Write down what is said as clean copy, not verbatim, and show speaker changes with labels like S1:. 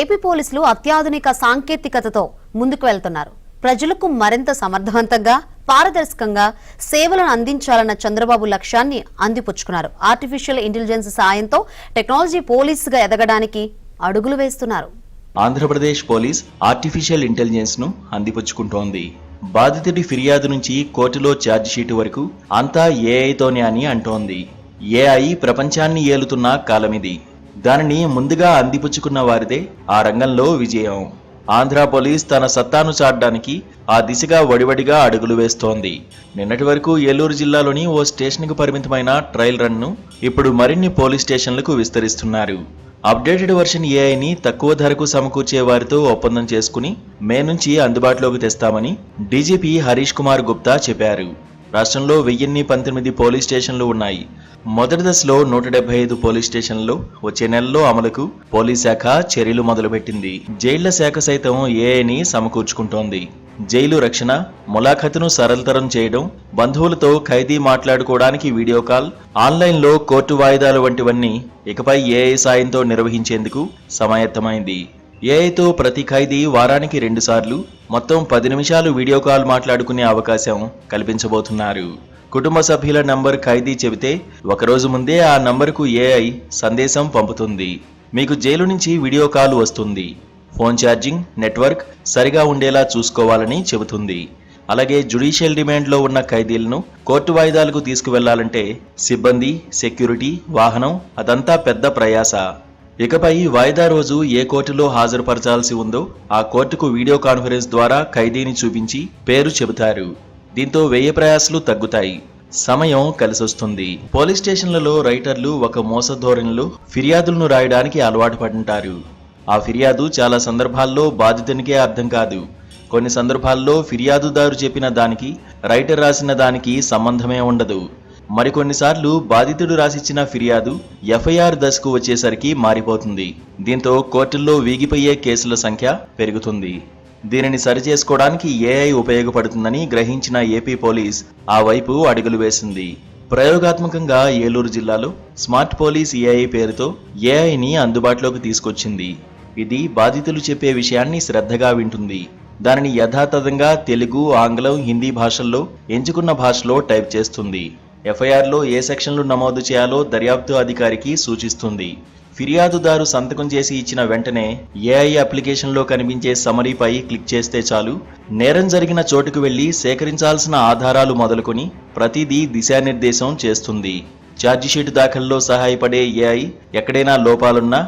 S1: AP పోలీసులు అత్యాధునిక సాంకేతికతతో ముందుకు వెళ్తున్నారు. ప్రజలకు మరింత సమర్థవంతంగా, పారదర్శకంగా సేవలను అందించాలన్న చంద్రబాబు లక్ష్యాన్ని అందిపుచ్చుకున్నారు. ఆర్టిఫిషియల్ ఇంటెలిజెన్స్ సాయంతో టెక్నాలజీ పోలీసుగా ఎదగడానికి అడుగులు వేస్తున్నారు.
S2: ఆంధ్రప్రదేశ్ పోలీస్ ఆర్టిఫిషియల్ ఇంటెలిజెన్స్ ను అందిపుచ్చుకుంటోంది. బాధితుడి ఫిర్యాదు నుంచి కోర్టులో ఛార్జిషీటు వరకు అంతా ఏఐతోనే అని అంటోంది. ఏఐ ప్రపంచాన్ని ఏలుతున్న కాలమిది. దానిని ముందుగా అందిపుచ్చుకున్న వారిదే ఆ రంగంలో విజయం. ఆంధ్ర పోలీస్ తన సత్తాను చాటడానికి ఆ దిశగా వడివడిగా అడుగులు వేస్తోంది. నిన్నటి వరకు ఏలూరు జిల్లాలోని ఓ స్టేషన్కు పరిమితమైన ట్రయల్ రన్ను ఇప్పుడు మరిన్ని పోలీస్ స్టేషన్లకు విస్తరిస్తున్నారు. అప్డేటెడ్ వర్షన్ ఏఐని తక్కువ ధరకు సమకూర్చే వారితో ఒప్పందం చేసుకుని మే నుంచి అందుబాటులోకి తెస్తామని డీజీపీ హరీష్ కుమార్ గుప్తా చెప్పారు. రాష్ట్రంలో 1019 పోలీస్ స్టేషన్లు ఉన్నాయి. మొదటి దశలో 175 పోలీస్ స్టేషన్లు వచ్చే నెలలో అమలుకు పోలీస్ శాఖ చర్యలు మొదలుపెట్టింది. జైళ్ల శాఖ సైతం ఏఐని సమకూర్చుకుంటోంది. జైలు రక్షణ, ములాఖతును సరళతరం చేయడం, బంధువులతో ఖైదీ మాట్లాడుకోవడానికి వీడియో కాల్, ఆన్లైన్లో కోర్టు వాయిదాలు వంటివన్నీ ఇకపై ఏఐ సాయంతో నిర్వహించేందుకు సమాయత్తమైంది. ఏఐతో ప్రతి ఖైదీ వారానికి 2 సార్లు మొత్తం 10 నిమిషాలు వీడియో కాల్ మాట్లాడుకునే అవకాశం కల్పించబోతున్నారు. కుటుంబ సభ్యుల నంబర్ ఖైదీ చెబితే ఒకరోజు ముందే ఆ నంబరుకు ఏఐ సందేశం పంపుతుంది. మీకు జైలు నుంచి వీడియో కాల్ వస్తుంది. ఫోన్ ఛార్జింగ్, నెట్వర్క్ సరిగా ఉండేలా చూసుకోవాలని చెబుతుంది. అలాగే జ్యుడిషియల్ డిమాండ్లో ఉన్న ఖైదీలను కోర్టు వాయిదాలకు తీసుకువెళ్లాలంటే సిబ్బంది, సెక్యూరిటీ, వాహనం అదంతా పెద్ద ప్రయాస. ఇకపై వాయిదా రోజు ఏ కోర్టులో హాజరుపరచాల్సి ఉందో ఆ కోర్టుకు వీడియో కాన్ఫరెన్స్ ద్వారా ఖైదీని చూపించి పేరు చెబుతారు. దీంతో వ్యయ ప్రయాసాలు తగ్గుతాయి, సమయం కలిసొస్తుంది. పోలీస్ స్టేషన్లలో రైటర్లు ఒక మోస ధోరణిలో ఫిర్యాదులను రాయడానికి అలవాటు పడుంటారు. ఆ ఫిర్యాదు చాలా సందర్భాల్లో బాధితునికే అర్థం కాదు. కొన్ని సందర్భాల్లో ఫిర్యాదుదారు చెప్పిన దానికి రైటర్ రాసిన దానికి సంబంధమే ఉండదు. మరికొన్నిసార్లు బాధితుడు రాసిచ్చిన ఫిర్యాదు ఎఫ్ఐఆర్ దశకు వచ్చేసరికి మారిపోతుంది. దీంతో కోర్టుల్లో వీగిపోయే కేసుల సంఖ్య పెరుగుతుంది. దీనిని సరిచేసుకోవడానికి ఏఐ ఉపయోగపడుతుందని గ్రహించిన ఏపీ పోలీస్ ఆ వైపు అడుగులు వేసింది. ప్రయోగాత్మకంగా ఏలూరు జిల్లాలో స్మార్ట్ పోలీస్ ఏఐ పేరుతో ఏఐని అందుబాటులోకి తీసుకొచ్చింది. ఇది బాధితులు చెప్పే విషయాన్ని శ్రద్ధగా వింటుంది. దానిని యథాతథంగా తెలుగు, ఆంగ్లం, హిందీ భాషల్లో ఎంచుకున్న భాషలో టైప్ చేస్తుంది. ఎఫ్ఐఆర్లో ఏ సెక్షన్లు నమోదు చేయాలో దర్యాప్తు అధికారికి సూచిస్తుంది. ఫిర్యాదుదారు సంతకం చేసి ఇచ్చిన వెంటనే ఏఐ అప్లికేషన్లో కనిపించే సమరీపై క్లిక్ చేస్తే చాలు, నేరం జరిగిన చోటుకు వెళ్లి సేకరించాల్సిన ఆధారాలు మొదలుకొని ప్రతిదీ దిశానిర్దేశం చేస్తుంది. ఛార్జిషీటు దాఖల్లో సహాయపడే ఏఐ ఎక్కడైనా లోపాలున్నా